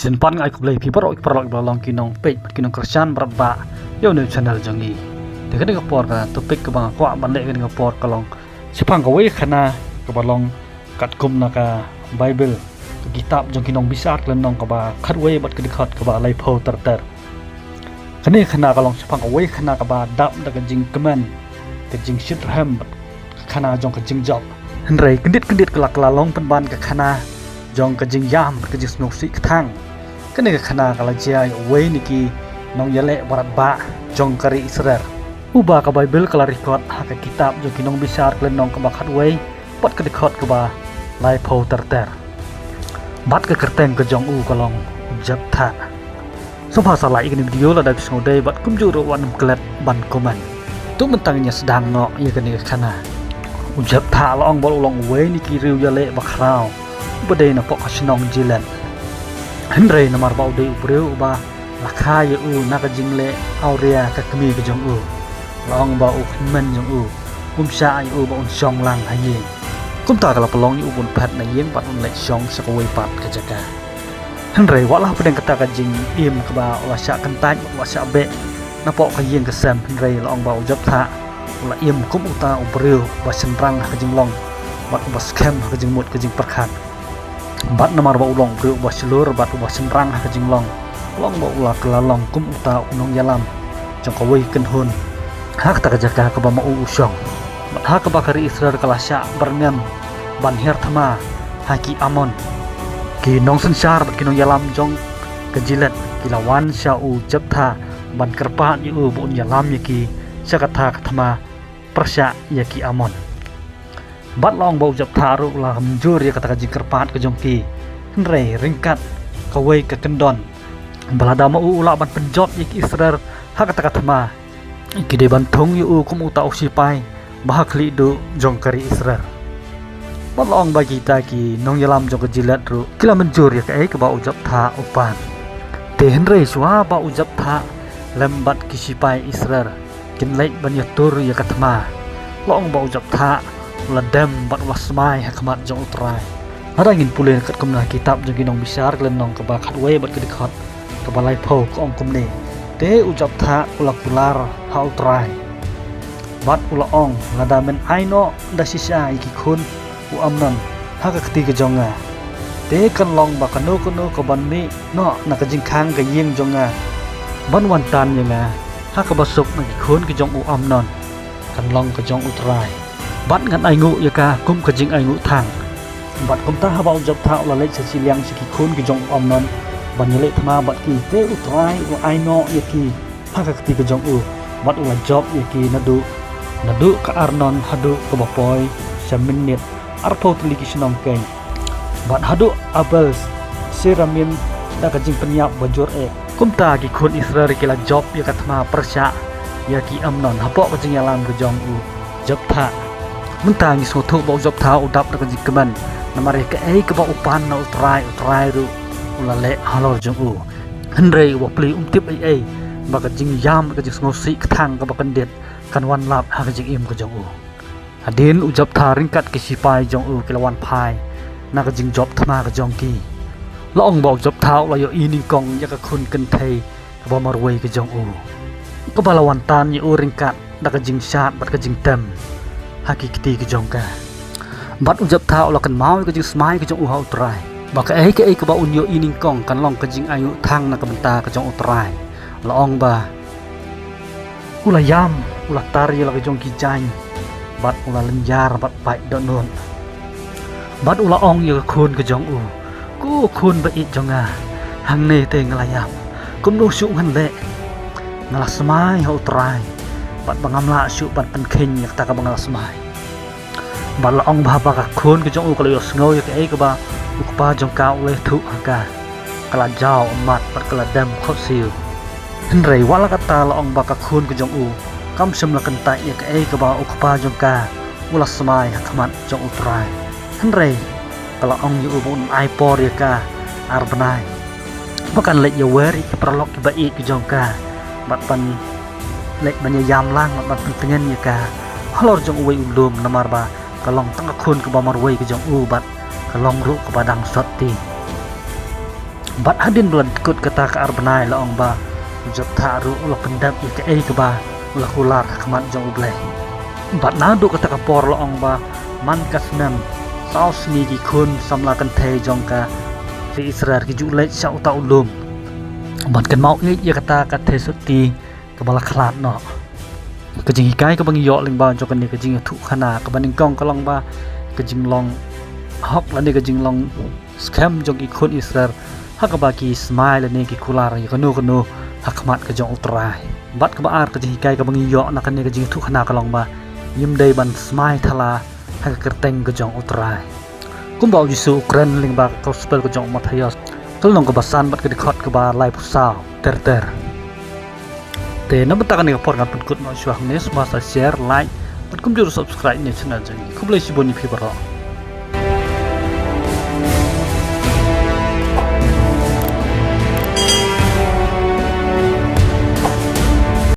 Sinpan ngai kublai piper ok perlok balong kinong page kinong kersan berba yo ne channel jangi dekan ke por ka topik ke bang kwa banle ke por kalong sipang kawe khana ke balong kat kum na ka bible kitab jong kinong bisak lenong ka ba khatwe bat ke dikhat ka ba lai pho tar kani khana kalong sipang kawe khana ka ba dap da ka jing kemen ke jing shit ham khana jong ka jing job henrei kendit kelak lalong penban ke khana jong ka jing yam ka jing snok si khang kene ka khana kala jia we niki nong yale barat ba jong kari Israel uba ka bible kala record ha ka kitab jong kinong bisar klen nong ka bakhat we pot ka dikhot ka ba lai pho ter bat ka kerteng ka jong kalong jap tha so phasa lai ini video la da snode bat kumju ro wan klet ban komen tu mentangnya sedang no ya kene ka khana ujap tha la ong bol long we niki riu yale bakrao bade na pok snong jilan henrei na mar bau de ubreu ba lakha ye u na ka jingle auria ka kemi ka jong long ba u men jong sha ye u ba un song lang ha ye kum ta kala pelong ye u bun phat na yeng pat un le song sakoi pat ka jaka henrei wala pedeng kata ka jing im ka ba wa sha kan taj wa sha be na pok ka yeng ka sam henrei long ba u jap tha la im kum uta ubreu ba senrang ka jing long bat ba scam ka jing mut ka jing perkhat bat namar ba ulong bru ba selur bat ba senrang ha jinglong long ba ula kelalong kum uta unong yalam jong kawai ken hun hak ta jaka ka ba ma usong bat hak ba kari Israel kalasya berngam ban her thama haki amon ki nong sensar bat kinong yalam jong kejilat kilawan sya u japtha ban kerpa ni u bun yalam yaki sakatha thama persya yaki amon bat long bau jap tharu la hamjur ya kata kaji kerpat ke jongki henrei ringkat kawai ke kendon balada ma ula ban penjot ik Israel ha kata ma iki de ban thong yu kum uta usipai bahak li do jong kari Israel bat long bagi ta ki nong yalam jong kejilat ru kila menjur ya ke bau jap tha upan te henrei swa bau jap tha lembat kisipai Israel kin lek ban yatur ya kata ma long bau jap tha ladem bat wasmai hakmat jong utrai ada ingin pulen kat kumna kitab jong kinong bisar klenong ke bakhat we bat kedikhat ke balai pho ko ong kumne te ujap tha ular ha utrai bat ula ong lada men aino da sisa iki khun u amnon ha ka kti ke jonga te kan long ba kanu ko ban mi no na ka jing khang ke yeng jonga ban wan tan yanga ha ka basuk na ki khun ke jong u amnon kan long ke jong utrai bat ngan ai ngu ya ka kum ka jing ai ngu thang bat kum ta habau job tha la le chi liang chi ki khun ki jong om non ban le thma bat ki te utrai u ai no ya ki ha ka ti ka jong bat u la job ya ki nadu ka arnon hadu ka bapoy sa minute arpo tli ki sinong ken bat hadu abels siramin da ka jing penyap bajur kum ta ki khun Israel ki la job ya ka thma persya ya ki amnon hapo ka jing yalam ka jong job tha mentang isu tu bau job tau udap nak jikeman namare ke ke bau upan na utrai ru ulale halor jong henrei wa pli tip ai baka jing yam ka jing ngosi khang ka bakan det kan wan lap ha ka jing im ka jong adin ujab tha ringkat ke sipai jong kilawan phai na ka jing job thama ka jong ki long bau job tau la yo ini kong ya ka khun kan thei ka ba marwei ka jong ka balawan tan ni ringkat da ka jing shat bat ka jing tem haki kiti ke jongka bat ujap tha ula kan mau ke jing smai ke jong hau trai baka ke ba unyo ining kong kan long ke jing ayu thang na ka benta ke jong utrai la ong ba ula yam ula tari la ke jong ki jang bat ula lenjar bat pai donon bat ula ong ye khun ke jong ku khun ba i jonga hang ne te ngalayam kum no su ngan le ngala smai hau trai bat bangamla su bat penkhin yak ta ka bangal smai bat la ong ba ka khun ke jong ko yos ngau yak ke ba ukpa jong ka le thu ka kala jaw mat bat kala dam khot siu henrei wala kata la ong ba ka khun ke jong kam sem la kan ta yak ke ba ukpa jong ka ula smai hakmat jong utrai henrei kala ong yu bun ai por yak ka arbanai bakan le yaweri prolog ba i ke jong ka bat pan lek banyayam lang bat pentengan ya ka halor jong uwe ulum namar ba kalong tang khun ke bamar wei ke jong bat kalong ru ke badang sotti bat adin bulan kut kata ke arbenai la ong ba jok taru ulah pendap ke ke ba ulah kular kemat jong ubleh bat nadu kata ke por la ong ba man kasnem saus ni ki kun samlakan the jong ka si Israel ki julek syau ta ulum bat kan mau ya kata ka the suti ke bala klat no kejing hikai ke bang yo ling ba jok ni kejing thu khana ke baning kong kalong ba kejing long hok la ni kejing long scam jong ki kun Israel hak bagi smile ni ki kular ya kanu hakmat ke jong utrai bat ke baar ke hikai ke bangi yo nak ni ke jing thu khana kalong ba yim dei ban smile thala hak kerteng ke jong utrai kum bau jisu ukran ling ba gospel ke jong Matius kelong ke basan bat ke dikhot ke ba lai pusau ter te na batakan ni por kan put no syuah ni semua share like bat kum juru subscribe ni channel jang kum le siboni phi baro